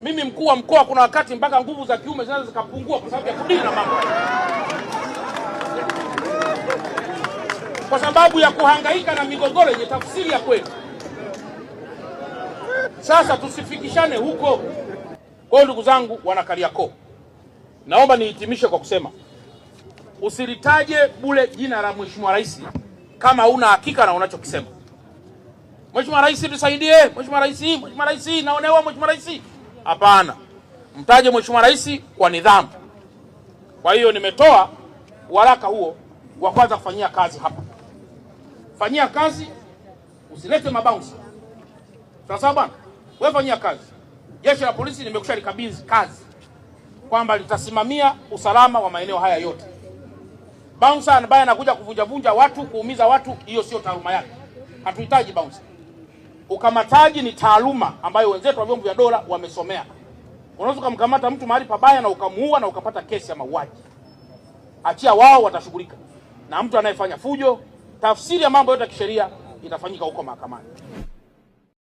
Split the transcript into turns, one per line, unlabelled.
Mimi mkuu wa mkoa, kuna wakati mpaka nguvu za kiume zinaweza zikapungua kwa sababu ya kudili na mambo, kwa sababu ya kuhangaika na migogoro yenye tafsiri ya kweli. Sasa tusifikishane huko. Kwa hiyo ndugu zangu wana Kariakoo, naomba nihitimishe kwa kusema usilitaje bure jina la Mheshimiwa Rais kama huna hakika na unachokisema. Mheshimiwa Rais tusaidie, Mheshimiwa Rais, Mheshimiwa Rais, naonewa Mheshimiwa Rais. Hapana, mtaje Mheshimiwa Rais kwa nidhamu. Kwa hiyo nimetoa waraka huo wa kwanza kufanyia kazi hapa. Fanyia kazi, usilete mabounce. Sasa bwana, wewe fanyia kazi. Jeshi la polisi nimekusha likabidhi kazi kwamba litasimamia usalama wa maeneo haya yote. Bouncer ambaye anakuja kuvunja watu, kuumiza watu, hiyo sio taaluma yake. Hatuhitaji bouncer. Ukamataji ni taaluma ambayo wenzetu wa vyombo vya dola wamesomea. Unaweza kumkamata mtu mahali pabaya na ukamuua na ukapata kesi ya mauaji. Achia wao, watashughulika. Na mtu anayefanya fujo, tafsiri ya mambo yote ya kisheria itafanyika huko mahakamani.